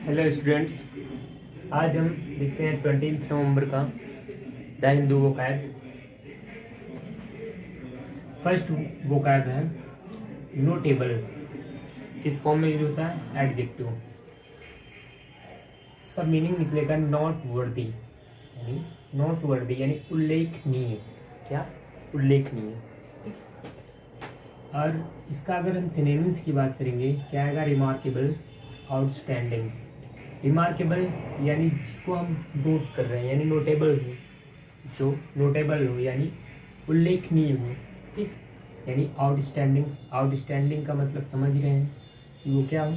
Hello students, आज हम देखते हैं 20 नवंबर का the Hindu vocab. First vocab है नोटेबल। किस फॉर्म में यूज होता है? एडजेक्टिव। इसका मीनिंग निकलेगा नॉट वर्दी, यानी नॉट वर्दी यानी उल्लेखनीय। क्या? उल्लेखनीय। और इसका अगर हम सिनोनिम्स की बात करेंगे क्या आएगा? Remarkable, outstanding. रिमार्केबल यानी जिसको हम नोट कर रहे हैं, यानी नोटेबल हो, जो नोटेबल हो यानी उल्लेखनीय हो। ठीक, यानी आउटस्टैंडिंग। आउटस्टैंडिंग का मतलब समझ रहे हैं कि वो क्या हो?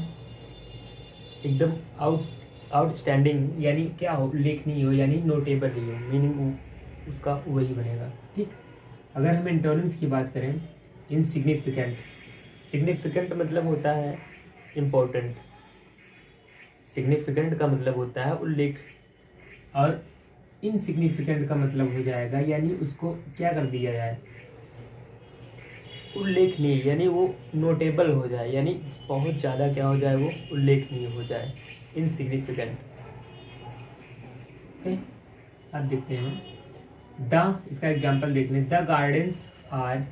एकदम आउटस्टैंडिंग यानी क्या हो? उल्लेखनीय हो यानी नोटेबल ही हो, मीनिंग उसका वही बनेगा। ठीक, अगर हम एंटोनिम्स की बात करें, इनसिग्निफिकेंट। सिग्निफिकेंट मतलब होता है इम्पोर्टेंट। सिग्निफिकेंट का मतलब होता है उल्लेख, और इनसिग्निफिकेंट का मतलब हो जाएगा यानी उसको क्या कर दिया जाए? उल्लेखनीय, यानी वो नोटेबल हो जाए, यानी बहुत ज़्यादा क्या हो जाए? वो उल्लेखनीय हो जाए। इनसिग्निफिकेंट। अब देखते हैं द, इसका एग्जाम्पल देखने। The gardens are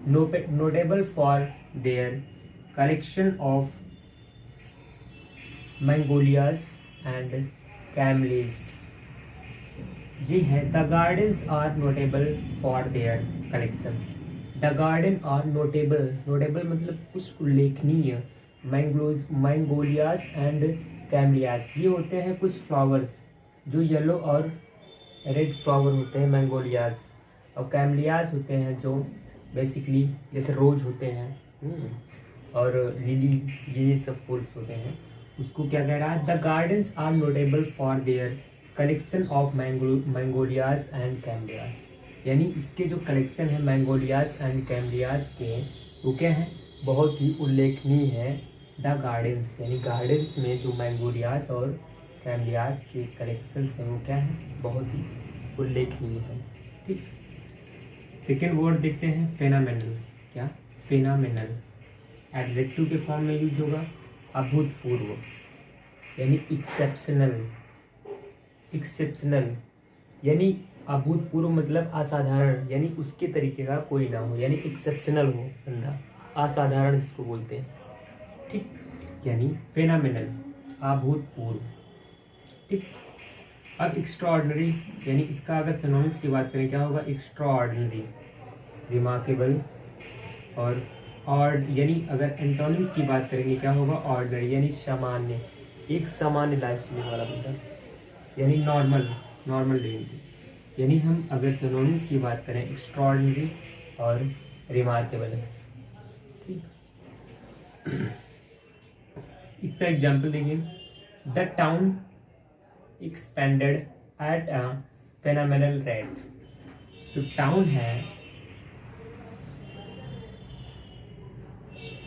notable for their collection of magnolias and camellias. ये है the gardens are notable for their collection. The garden are notable, notable मतलब कुछ उल्लेखनीय। मैंगोलियाज एंड कैमलियाज, ये होते हैं कुछ फ्लावर्स जो येलो और रेड फ्लावर होते हैं, मैंगोलियाज। और कैमलियाज होते हैं जो बेसिकली जैसे रोज होते हैं, और लिली, ये सब फूल्स होते हैं। उसको क्या कह रहा है? The gardens are notable for their collection of magnolias and camellias, यानी इसके जो कलेक्शन है मैंगोलियाज एंड कैमलियाज के, वो क्या है? बहुत ही उल्लेखनीय है। द गार्डन्स यानी गार्डन्स में जो मैंगोलियाज और कैमलियाज के कलेक्शंस हैं वो क्या है? बहुत ही उल्लेखनीय है। ठीक, सेकेंड वर्ड देखते हैं फेनामेनल। क्या? फेनामेनल एडजेक्टिव के फॉर्म में यूज होगा। अभूतपूर्व यानी एक्सेप्शनल। एक्सेप्शनल यानी अभूतपूर्व मतलब असाधारण, यानी उसके तरीके का कोई ना हो, यानी एक्सेप्शनल हो बंदा, असाधारण जिसको बोलते हैं। ठीक, यानी फेनामिनल, अभूतपूर्व। ठीक, अब एक्स्ट्राऑर्डिनरी, यानी इसका अगर सिनोनिम्स की बात करें क्या होगा? एक्स्ट्राऑर्डिनरी, रिमार्केबल और यानी अगर एंटोनिम्स की बात करेंगे क्या होगा? ऑर्डिनरी यानी सामान्य, एक सामान्य लाइफ जीने वाला बंदा, यानी नॉर्मल, नॉर्मल लिविंग। यानी हम अगर सिनोनिम्स की बात करें एक्स्ट्राऑर्डिनरी और रिमार्केबल है। ठीक, इसका एग्जाम्पल देखिए। The town expanded at a phenomenal rate. तो टाउन है,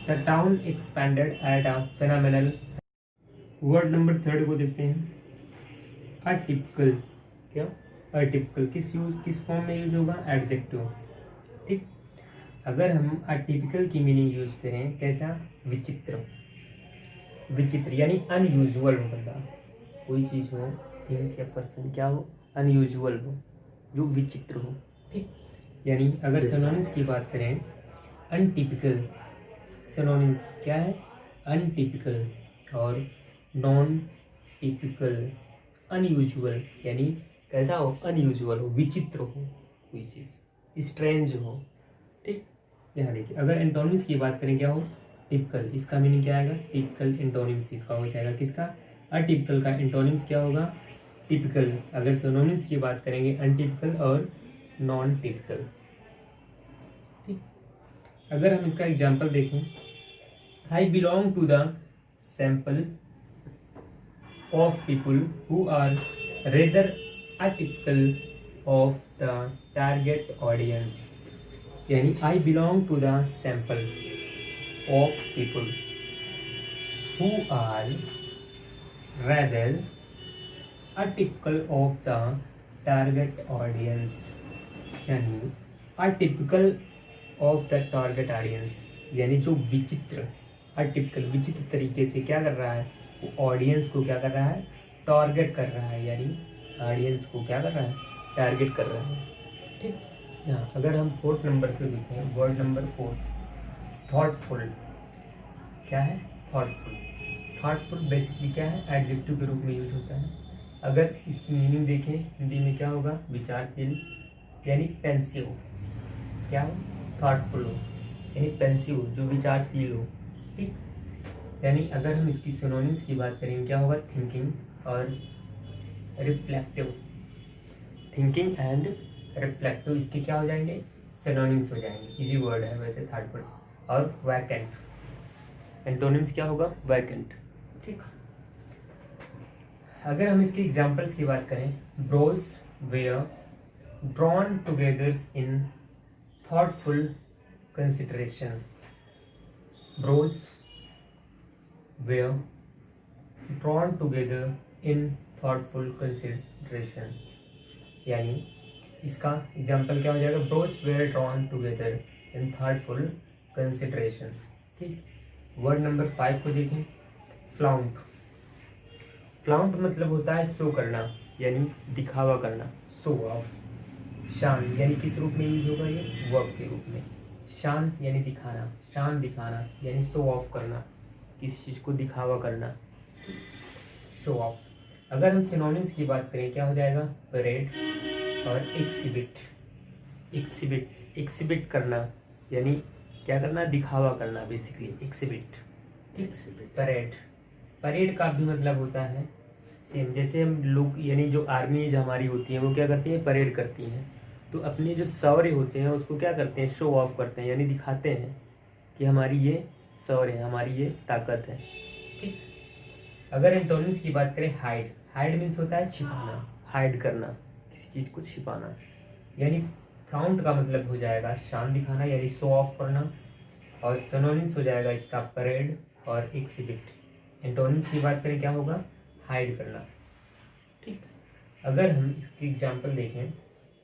the town expanded at a phenomenal. Word number third को देखते हैं, अटिपिकल। क्या? अटिपिकल किस फॉर्म में यूज होगा? एडजेक्टिव। ठीक, अगर हम अटिपिकल की मीनिंग यूज करें कैसा? विचित्र। विचित्र यानी अनयूजुअल हो बंदा, कोई चीज़ हो, थिंग या पर्सन क्या हो? अनयूजुअल हो, जो विचित्र हो। ठीक, यानी अगर सिनोनिम्स की बात करें, अनटिपिकल। सिनोनिम्स क्या है? अनटिपिकल और नॉन टिपिकल। अनयूजुअल यानी कैसा हो? अनयूजुअल हो, विचित्र हो, कोई चीज़ स्ट्रेंज हो। ठीक, यहाँ देखिए अगर एंटोनिम्स की बात करें क्या हो? टिपिकल। इसका मीनिंग क्या आएगा? टिपिकल। एंटोनिम्स इसका हो जाएगा किसका? अटिपिकल का। एंटोनिम्स क्या होगा? टिपिकल। अगर सिनोनिम्स की बात करेंगे अनटिपिकल और नॉन टिपिकल। ठीक, अगर हम इसका एग्जाम्पल देखें, I belong to the sample of people who are rather atypical of the target audience, यानी I belong to the sample of people who are rather atypical of the target audience, यानी atypical of the target audience यानी जो विचित्र, atypical विचित्र तरीके से क्या कर रहा है? वो ऑडियंस को क्या कर रहा है, टारगेट कर रहा है, यानी ऑडियंस को क्या कर रहा है, टारगेट कर रहा है। ठीक। हाँ, अगर हम 4 नंबर पे देखें, वर्ड नंबर 4, थॉटफुल। क्या है, थॉटफुल। थॉटफुल बेसिकली क्या है, एडजेक्टिव के रूप में यूज होता है। अगर इसकी मीनिंग देखें हिंदी में क्या होगा, विचारशील यानी पेंसिव। क्या हो, थॉटफुल हो यानी पेंसिव, जो विचारशील हो। ठीक। यानी अगर हम इसकी सिनोनिम्स की बात करें क्या होगा, थिंकिंग और रिफ्लेक्टिव। थिंकिंग एंड रिफ्लेक्टिव इसके क्या हो जाएंगे, सिनोनिम्स हो जाएंगे। इजी वर्ड है वैसे थॉटफुल। और वैकेंट, एंटोनिम्स क्या होगा, वैकेंट। ठीक। अगर हम इसके एग्जांपल्स की बात करें, bros were drawn together in thoughtful consideration. Bros were drawn together in thoughtful consideration, यानी इसका एग्जाम्पल क्या हो जाएगा, bros were drawn together in thoughtful consideration. ठीक। वर्ड नंबर 5 को देखें, फ्लाउंट। फ्लाउंट मतलब होता है शो करना, यानी दिखावा करना, शो ऑफ। शान यानी किस रूप में यूज होगा, ये वर्ब के रूप में। शान यानी दिखाना, शान दिखाना यानी शो ऑफ करना, किस चीज़ को दिखावा करना, शो ऑफ। अगर हम सिनोनिम्स की बात करें क्या हो जाएगा, परेड और एक्सिबिट। एक्सिबिट, एक्सिबिट करना यानी क्या करना, दिखावा करना बेसिकली, एक्सिबिट। परेड, परेड का भी मतलब होता है सेम, जैसे हम लोग यानी जो आर्मीज हमारी होती हैं वो क्या करती हैं, परेड करती हैं। तो अपने जो शौर्य होते हैं उसको क्या करते हैं, शो ऑफ करते हैं, यानी दिखाते हैं कि हमारी ये शौर्य है, हमारी ये ताकत है। ठीक। अगर एंटोनिम्स की बात करें, हाइड। हाइड मीन्स होता है छिपाना, हाइड करना, किसी चीज़ को छिपाना। यानी फ्लाउंट का मतलब हो जाएगा शान दिखाना यानी शो ऑफ करना, और सिनोनिम्स हो जाएगा इसका परेड और एक्सिबिट। एंटोनिम्स की बात करें क्या होगा, हाइड करना। ठीक। अगर हम इसकी एग्जांपल देखें,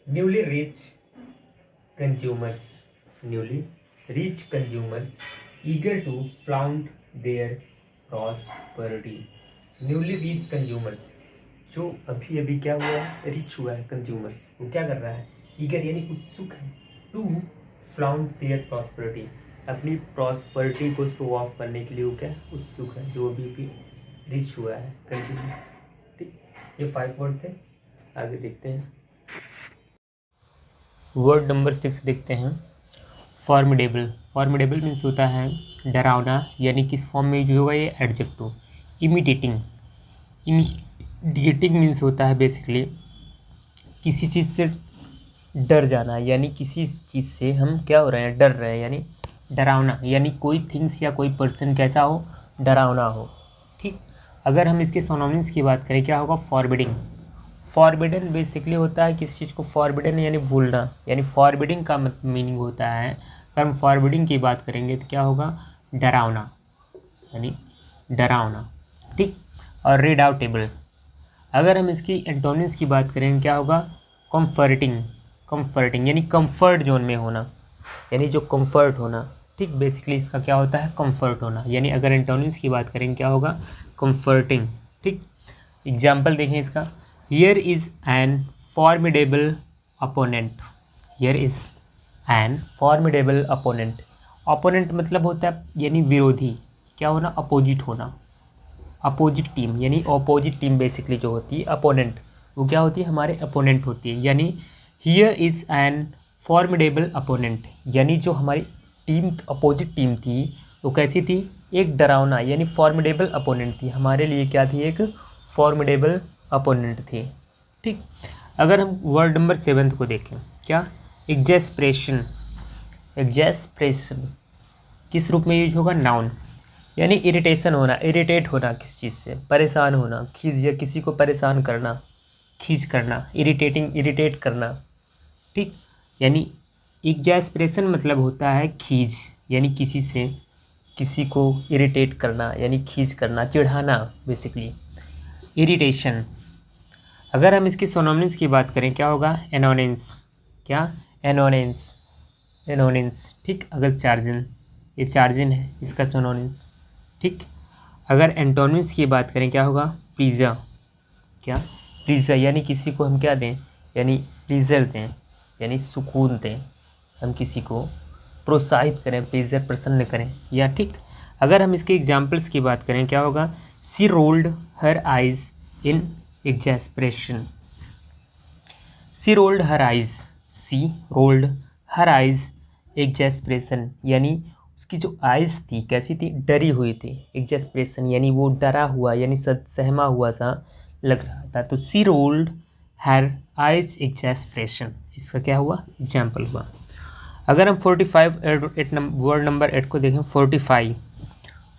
newly rich consumers, newly rich consumers eager to flaunt their prosperity. Newly rich consumers, जो अभी अभी क्या हुआ है, रिच हुआ है कंज्यूमर्स, वो क्या कर रहा है, ईगर यानी उत्सुक है, टू फ्लाउंट देयर प्रॉस्पेरिटी, अपनी प्रॉस्पेरिटी को शो ऑफ करने के लिए वो क्या उत्सुक है, जो अभी भी रिच हुआ है कंज्यूमर्स। ठीक। ये 5 वर्ड थे। आगे देखते हैं, वर्ड नंबर 6 देखते हैं, फॉर्मिडेबल। फॉर्मिडेबल मीन्स होता है डरावना, यानी किस फॉर्म में यूज होगा, ये एडजेक्टिव। इमिटेटिंग, इमिडिएटिंग मीन्स होता है बेसिकली किसी चीज़ से डर जाना, यानी किसी चीज़ से हम क्या हो रहे हैं, डर रहे हैं, यानी डरावना, यानी कोई थिंग्स या कोई पर्सन कैसा हो, डरावना हो। ठीक। अगर हम इसके सिनोनिम्स की बात करें क्या होगा, फॉरबिडिंग। फॉरबिडन बेसिकली होता है किसी चीज़ को फॉरबिडन यानी भूलना, यानी फॉरबिडिंग का मीनिंग होता है, अगर हम फॉरबिडिंग की बात करेंगे तो क्या होगा, डरावना, यानी डरावना। ठीक। और रीडाउटेबल। अगर हम इसकी एंटोनिम्स की बात करें क्या होगा, कंफर्टिंग। कंफर्टिंग यानी कंफर्ट जोन में होना, यानी जो कंफर्ट होना। ठीक। बेसिकली इसका क्या होता है, कंफर्ट होना, यानी अगर एंटोनिम्स की बात करें क्या होगा, कंफर्टिंग। ठीक। एग्जाम्पल देखें इसका, here is an formidable opponent. Here is an formidable opponent. Opponent मतलब होता है यानी विरोधी, क्या होना, अपोजिट होना, अपोजिट टीम, यानी अपोजिट टीम बेसिकली जो होती है अपोनेंट, वो क्या होती है, हमारे अपोनेंट होती है। यानी here is an formidable opponent, यानी जो हमारी टीम अपोजिट टीम थी वो कैसी थी, एक डरावना, यानी फॉर्मिडेबल अपोनेंट थी, हमारे लिए क्या थी, एक फॉर्मिडेबल अपोनेंट थी। ठीक। अगर हम वर्ड नंबर 7 को देखें, क्या, एग्जेस्प्रेशन। एग्जेस्प्रेशन किस रूप में यूज होगा, नाउन, यानी इरिटेशन होना, इरिटेट होना, किस चीज़ से परेशान होना, खींच, या किसी को परेशान करना, खींच करना, इरिटेटिंग, इरिटेट करना। ठीक। यानी एग्जैस्परेशन मतलब होता है खींच, यानी किसी से किसी को इरिटेट करना, यानी खींच करना, चिढ़ाना बेसिकली, इरिटेशन। अगर हम इसकी सिनोनिम्स की बात करें क्या होगा, एनोनेंस। क्या, एनोनेंस, एनोनेंस। ठीक। अगर चार्जिन, ये चार्जिन है, इसका सिनोनिम्स। ठीक। अगर एंटोनिम्स की बात करें क्या होगा, प्लीज़र। क्या, प्लीज़र यानी किसी को हम क्या दें, यानी प्लीज़र दें, यानी सुकून दें, हम किसी को प्रोत्साहित करें, प्लीज़र प्रसन्न करें या ठीक। अगर हम इसके एग्जाम्पल्स की बात करें क्या होगा, सी रोल्ड हर आइज़ इन एग्जैस्परेशन। सी रोल्ड हर आइज़, सी रोल्ड हर आइज़ एग्जैस्परेशन यानी उसकी जो आइज़ थी कैसी थी, डरी हुई थी। एग्जैस्परेशन यानी वो डरा हुआ यानी सहमा हुआ सा लग रहा था। तो सी रोल्ड हर आइज़ एग्जैस्परेशन, इसका क्या हुआ, एग्जाम्पल हुआ। अगर हम 45 वर्ड नंबर 8 को देखें,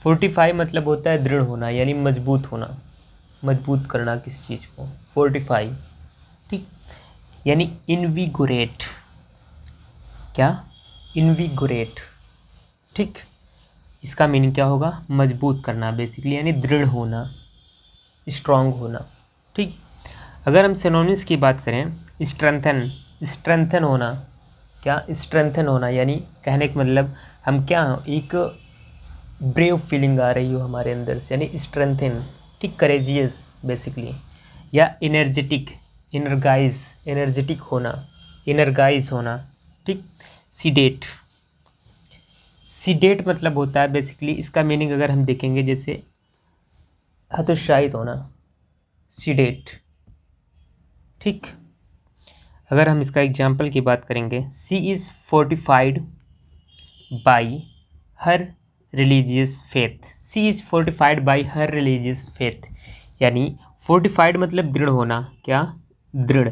45 मतलब होता है दृढ़ होना यानी मजबूत होना, मजबूत करना किस चीज़ को, 45 ठीक, यानी इनविगोरेट। क्या, इनविगोरेट ठीक, इसका मीनिंग क्या होगा, मजबूत करना बेसिकली, यानी दृढ़ होना, स्ट्रांग होना ठीक। अगर हम सिनोनिम्स की बात करें, स्ट्रेंथन, स्ट्रेंथन होना। क्या, स्ट्रेंथन होना यानी कहने का मतलब हम क्या, एक ब्रेव फीलिंग आ रही हो हमारे अंदर से, यानी स्ट्रेंथन ठीक, करेजियस बेसिकली। या एनर्जेटिक, एनर्गाइज, एनर्जेटिक होना, एनर्गाइज होना ठीक। सीडेट, सीडेट मतलब होता है बेसिकली, इसका मीनिंग अगर हम देखेंगे जैसे हतोत्साहित होना, सीडेट ठीक। अगर हम इसका एग्जाम्पल की बात करेंगे, she is fortified by her religious faith. She is fortified by her religious faith यानी फोर्टिफाइड मतलब दृढ़ होना, क्या, दृढ़,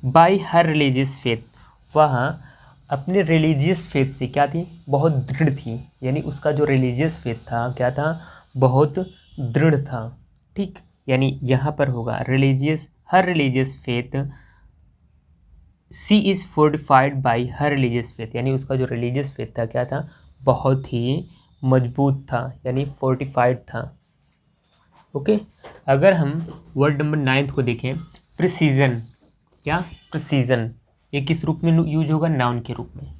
बाई हर रिलीजियस फेथ, वह अपने रिलीजियस फेथ से क्या थी, बहुत दृढ़ थी, यानी उसका जो रिलीजियस फेथ था क्या था, बहुत दृढ़ था ठीक। यानी यहाँ पर होगा religious, her religious faith, she is fortified by her religious faith यानी उसका जो रिलीजियस फेथ था क्या था, बहुत ही मजबूत था, यानी फोर्टिफाइड था ओके। अगर हम वर्ड नंबर 9 को देखें, प्रिसीजन। क्या, प्रिसीजन, ये किस रूप में यूज होगा, नाउन के रूप में।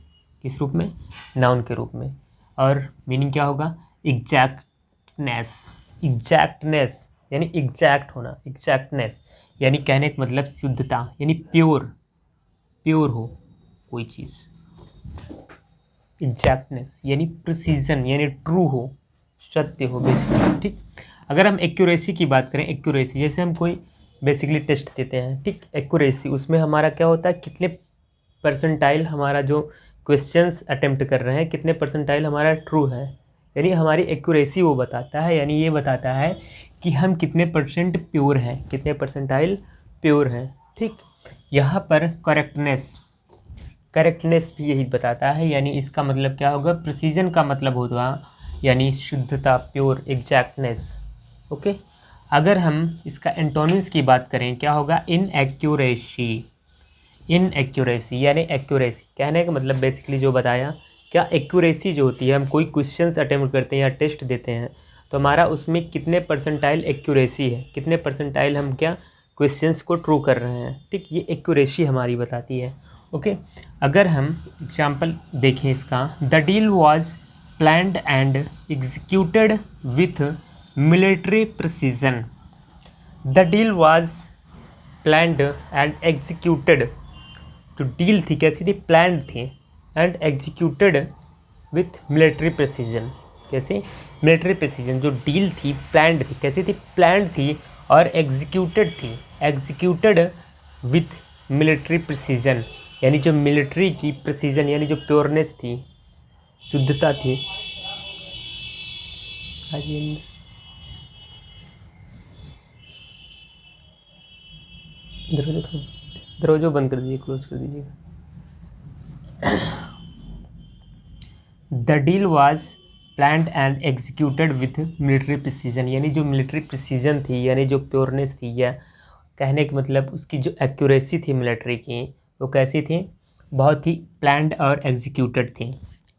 किस रूप में, नाउन के रूप में। और मीनिंग क्या होगा, एग्जैक्टनेस, एग्जैक्टनेस यानी एग्जैक्ट होना, एग्जैक्टनेस यानी कहने का मतलब शुद्धता, यानी प्योर, प्योर हो कोई चीज़। एग्जैक्टनेस यानी प्रिसीजन यानी ट्रू हो, सत्य हो बेसिकली ठीक। अगर हम एक्यूरेसी की बात करें, एक्यूरेसी जैसे हम कोई बेसिकली टेस्ट देते हैं ठीक, एक्यूरेसी उसमें हमारा क्या होता है, कितने परसेंटाइल हमारा जो क्वेश्चंस अटेम्प्ट कर रहे हैं, कितने परसेंटाइल हमारा ट्रू है, यानी हमारी एक्यूरेसी वो बताता है, यानी ये बताता है कि हम कितने परसेंट प्योर हैं, कितने परसेंटाइल प्योर हैं ठीक। यहाँ पर करेक्टनेस, करेक्टनेस भी यही बताता है, यानी इसका मतलब क्या होगा, प्रिसीजन का मतलब होगा यानी शुद्धता, प्योर, एग्जैक्टनेस ओके। अगर हम इसका एंटोनिम्स की बात करें क्या होगा, इनएक्यूरेसी, इनएक्यूरेसी यानी एक्यूरेसी, कहने का मतलब बेसिकली जो बताया, क्या एक्यूरेसी जो होती है, हम कोई क्वेश्चंस अटेम्प्ट करते हैं या टेस्ट देते हैं तो हमारा उसमें कितने परसेंटाइल एक्यूरेसी है, कितने परसेंटाइल हम क्या क्वेश्चंस को ट्रू कर रहे हैं ठीक, ये एक्यूरेसी हमारी बताती है ओके। अगर हम एग्जाम्पल देखें इसका, the deal was planned and executed with military precision. The deal was planned and executed, जो डील थी कैसी थी, प्लान्ड थी, and executed with military precision. कैसे, मिलिट्री प्रिसीजन, जो डील थी प्लान्ड थी, कैसी थी, प्लान्ड थी, और एग्जीक्यूटेड थी, एग्जीक्यूटेड विथ मिलिट्री प्रिसीजन यानी जो मिलिट्री की प्रिसीजन यानी जो प्योरनेस थी, शुद्धता थी। दरवाजा बंद कर दीजिए, क्लोज कर दीजिए। The deal was planned and executed with military precision यानी जो मिलिट्री प्रिसीजन थी, यानी जो प्योरनेस थी, या कहने का मतलब उसकी जो एक्यूरेसी थी मिलिट्री की, वो कैसी थी, बहुत ही प्लान्ड और एग्जीक्यूटेड थी।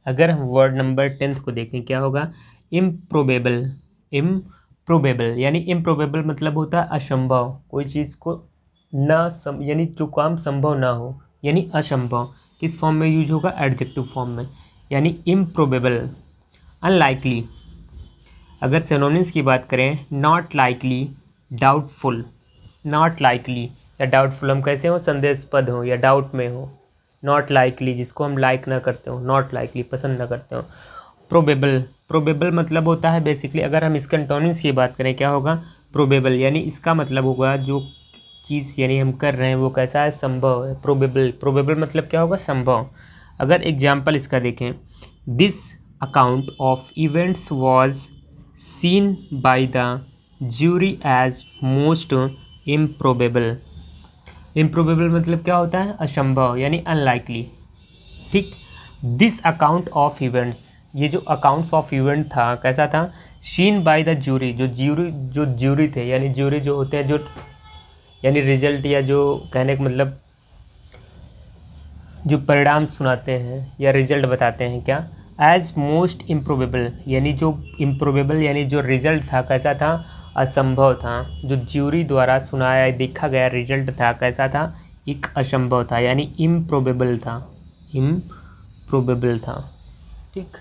अगर हम वर्ड नंबर 10 को देखें क्या होगा, इम्प्रोबेबल, इम्प्रोबेबल यानी इम्प्रोबेबल मतलब होता है असंभव, कोई चीज़ को ना यानी जो काम संभव ना हो, यानी असंभव, किस फॉर्म में यूज होगा, एडजेक्टिव फॉर्म में, यानी इम्प्रोबेबल। अनलाइकली, अगर सिनोनिम्स की बात करें, not likely, doubtful, not likely या डाउटफुल हम कैसे हो, संदेहास्पद हो या डाउट में हो। नॉट लाइकली जिसको हम लाइक ना करते हो, नॉट लाइकली पसंद ना करते हो। प्रोबेबल, प्रोबेबल मतलब होता है बेसिकली, अगर हम इसके एंटोनिम्स की बात करें क्या होगा, प्रोबेबल यानी इसका मतलब होगा जो चीज़ यानी हम कर रहे हैं वो कैसा है, संभव है। प्रोबेबल, प्रोबेबल मतलब क्या होगा, संभव। अगर एग्जाम्पल इसका देखें, this account of events was seen by the jury as most improbable. Improbable मतलब क्या होता है, असंभव यानी अनलाइकली। ठीक, दिस अकाउंट ऑफ इवेंट्स, ये जो अकाउंट्स ऑफ इवेंट था कैसा था, सीन बाय द ज्यूरी, जो ज्यूरी थे यानी ज्यूरी जो होते हैं जो यानी रिजल्ट या जो कहने का मतलब जो परिणाम सुनाते हैं या रिजल्ट बताते हैं क्या, एज मोस्ट इम्प्रोबेबल यानी जो इम्प्रोबेबल यानी जो रिजल्ट था कैसा था, असंभव था। जो ज्यूरी द्वारा सुनाया देखा गया रिजल्ट था कैसा था, एक असंभव था यानी इम्प्रोबेबल था, इम्प्रोबेबल था। ठीक।